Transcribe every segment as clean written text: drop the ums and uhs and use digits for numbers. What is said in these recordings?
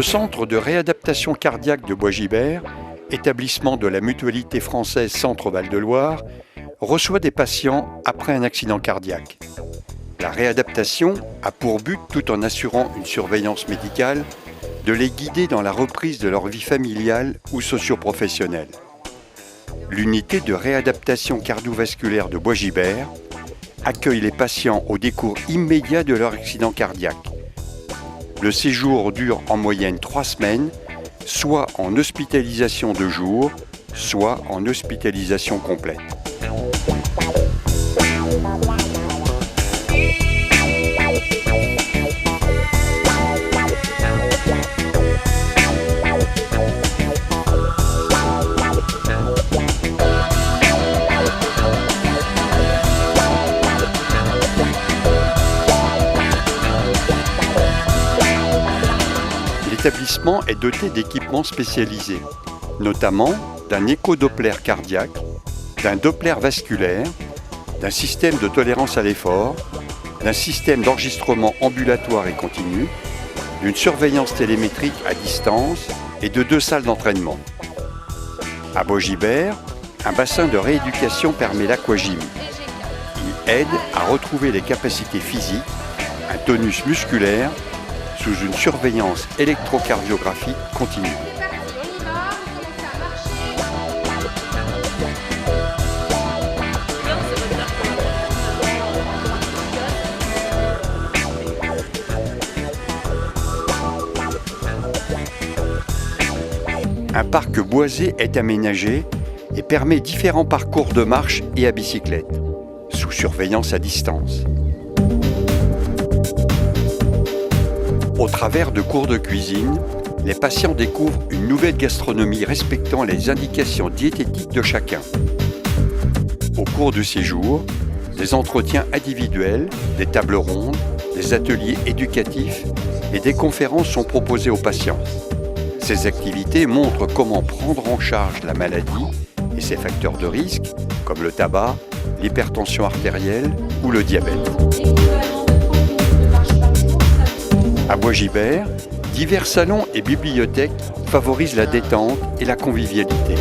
centre de réadaptation cardiaque de Bois-Gibert, établissement de la Mutualité française Centre-Val de Loire, reçoit des patients après un accident cardiaque. La réadaptation a pour but, tout en assurant une surveillance médicale, de les guider dans la reprise de leur vie familiale ou socio-professionnelle. L'unité de réadaptation cardiovasculaire de Bois-Gibert accueille les patients au décours immédiat de leur accident cardiaque. Le séjour dure en moyenne 3 semaines, soit en hospitalisation de jour, soit en hospitalisation complète. L'établissement est doté d'équipements spécialisés, notamment d'un écho-doppler cardiaque, d'un doppler vasculaire, d'un système de tolérance à l'effort, d'un système d'enregistrement ambulatoire et continu, d'une surveillance télémétrique à distance et de 2 salles d'entraînement. À Bois-Gibert, un bassin de rééducation permet l'aquagym. Il aide à retrouver les capacités physiques, un tonus musculaire, sous une surveillance électrocardiographique continue. Un parc boisé est aménagé et permet différents parcours de marche et à bicyclette, sous surveillance à distance. Au travers de cours de cuisine, les patients découvrent une nouvelle gastronomie respectant les indications diététiques de chacun. Au cours du séjour, des entretiens individuels, des tables rondes, des ateliers éducatifs et des conférences sont proposées aux patients. Ces activités montrent comment prendre en charge la maladie et ses facteurs de risque, comme le tabac, l'hypertension artérielle ou le diabète. À Bois-Gibert, divers salons et bibliothèques favorisent la détente et la convivialité.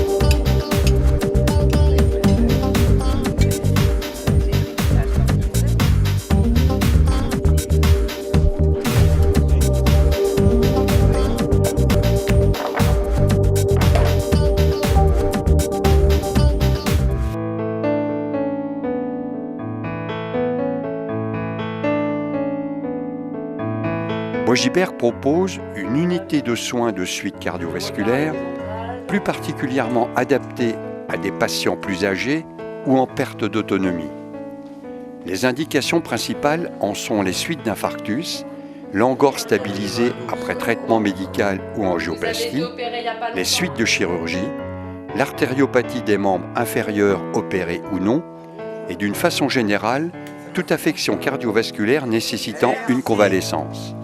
Bois-Gibert propose une unité de soins de suite cardiovasculaire, plus particulièrement adaptée à des patients plus âgés ou en perte d'autonomie. Les indications principales en sont les suites d'infarctus, l'angor stabilisée après traitement médical ou angioplastie, les suites de chirurgie, l'artériopathie des membres inférieurs opérés ou non, et d'une façon générale, toute affection cardiovasculaire nécessitant une convalescence.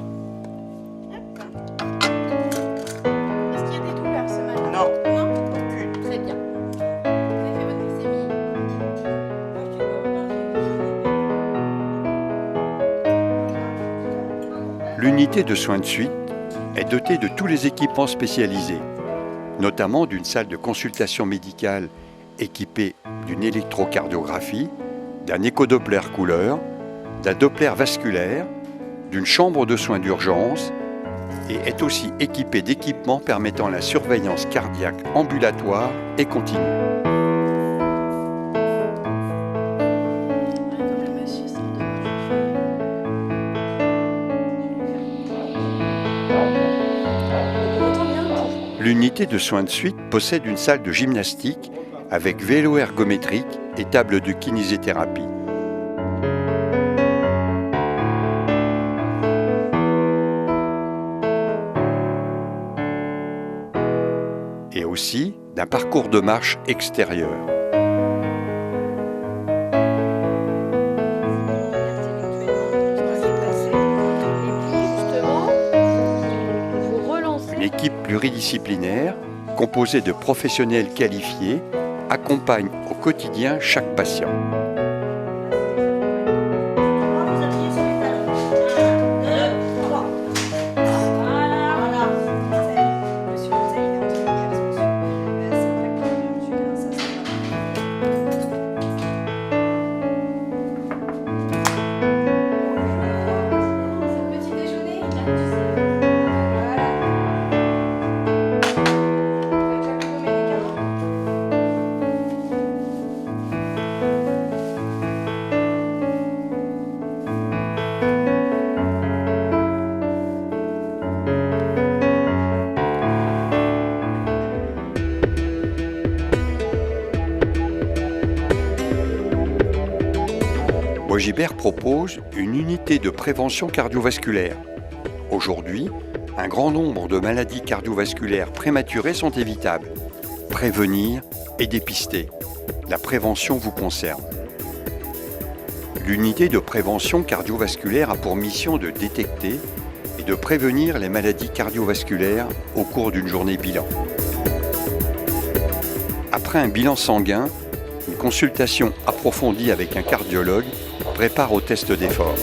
L'unité de soins de suite est dotée de tous les équipements spécialisés, notamment d'une salle de consultation médicale équipée d'une électrocardiographie, d'un écho-doppler couleur, d'un doppler vasculaire, d'une chambre de soins d'urgence et est aussi équipée d'équipements permettant la surveillance cardiaque ambulatoire et continue. L'unité de soins de suite possède une salle de gymnastique avec vélo ergométrique et table de kinésithérapie. Et aussi d'un parcours de marche extérieur. Une équipe pluridisciplinaire, composée de professionnels qualifiés, accompagne au quotidien chaque patient. Bois Guilbert propose une unité de prévention cardiovasculaire. Aujourd'hui, un grand nombre de maladies cardiovasculaires prématurées sont évitables. Prévenir et dépister. La prévention vous concerne. L'unité de prévention cardiovasculaire a pour mission de détecter et de prévenir les maladies cardiovasculaires au cours d'une journée bilan. Après un bilan sanguin, une consultation approfondie avec un cardiologue prépare au test d'effort.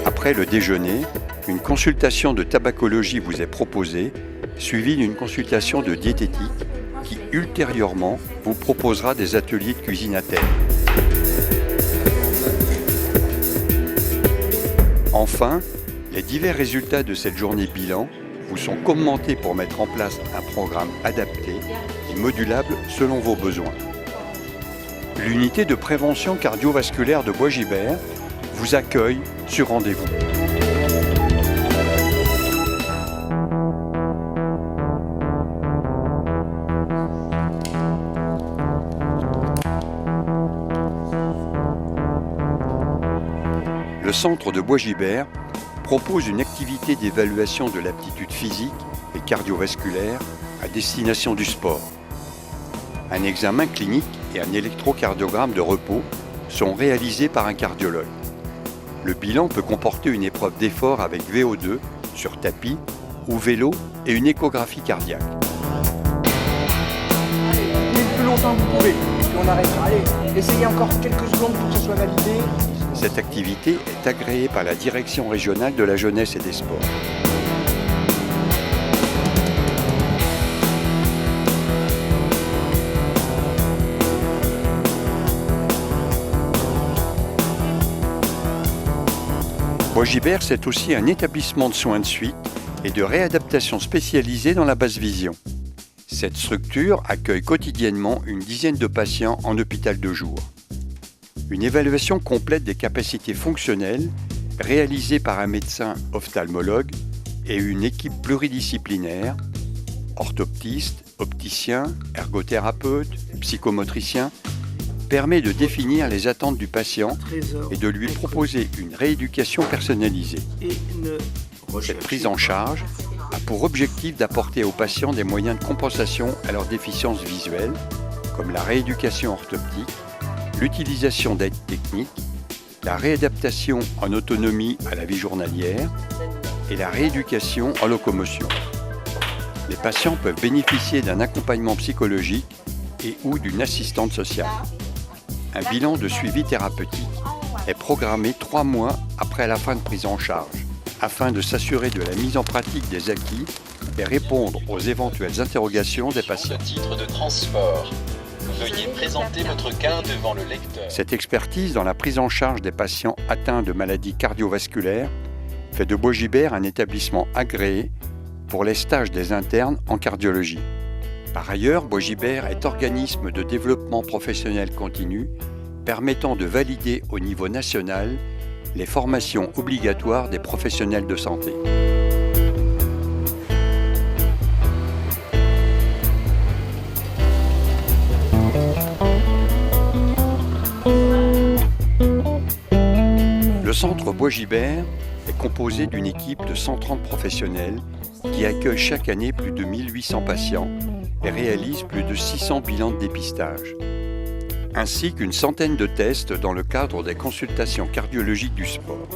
Après le déjeuner, une consultation de tabacologie vous est proposée, suivie d'une consultation de diététique qui, ultérieurement, vous proposera des ateliers de cuisine à terre. Enfin, les divers résultats de cette journée bilan vous sont commentés pour mettre en place un programme adapté et modulable selon vos besoins. L'unité de prévention cardiovasculaire de Bois Guilbert vous accueille sur rendez-vous. Le centre de Bois Guilbert propose une activité d'évaluation de l'aptitude physique et cardiovasculaire à destination du sport. Un examen clinique et un électrocardiogramme de repos sont réalisés par un cardiologue. Le bilan peut comporter une épreuve d'effort avec VO2 sur tapis ou vélo et une échographie cardiaque. Allez, le plus longtemps que vous pouvez, et puis on arrêtera. Allez, essayez encore quelques secondes pour que ce soit validé. Cette activité est agréée par la Direction régionale de la jeunesse et des sports. Bois Guilbert, c'est aussi un établissement de soins de suite et de réadaptation spécialisé dans la basse vision. Cette structure accueille quotidiennement une dizaine de patients en hôpital de jour. Une évaluation complète des capacités fonctionnelles réalisée par un médecin ophtalmologue et une équipe pluridisciplinaire, orthoptiste, opticien, ergothérapeute, psychomotricien, permet de définir les attentes du patient et de lui proposer une rééducation personnalisée. Cette prise en charge a pour objectif d'apporter aux patients des moyens de compensation à leurs déficiences visuelles, comme la rééducation orthoptique, l'utilisation d'aides techniques, la réadaptation en autonomie à la vie journalière et la rééducation en locomotion. Les patients peuvent bénéficier d'un accompagnement psychologique et ou d'une assistante sociale. Un bilan de suivi thérapeutique est programmé 3 mois après la fin de prise en charge, afin de s'assurer de la mise en pratique des acquis et répondre aux éventuelles interrogations des patients. Titre de transport. Veuillez présenter votre cas devant le lecteur. Cette expertise dans la prise en charge des patients atteints de maladies cardiovasculaires fait de Bois Guilbert un établissement agréé pour les stages des internes en cardiologie. Par ailleurs, Bois Guilbert est organisme de développement professionnel continu permettant de valider au niveau national les formations obligatoires des professionnels de santé. Le centre Bois Guilbert est composé d'une équipe de 130 professionnels qui accueille chaque année plus de 1800 patients et réalise plus de 600 bilans de dépistage, ainsi qu'une centaine de tests dans le cadre des consultations cardiologiques du sport.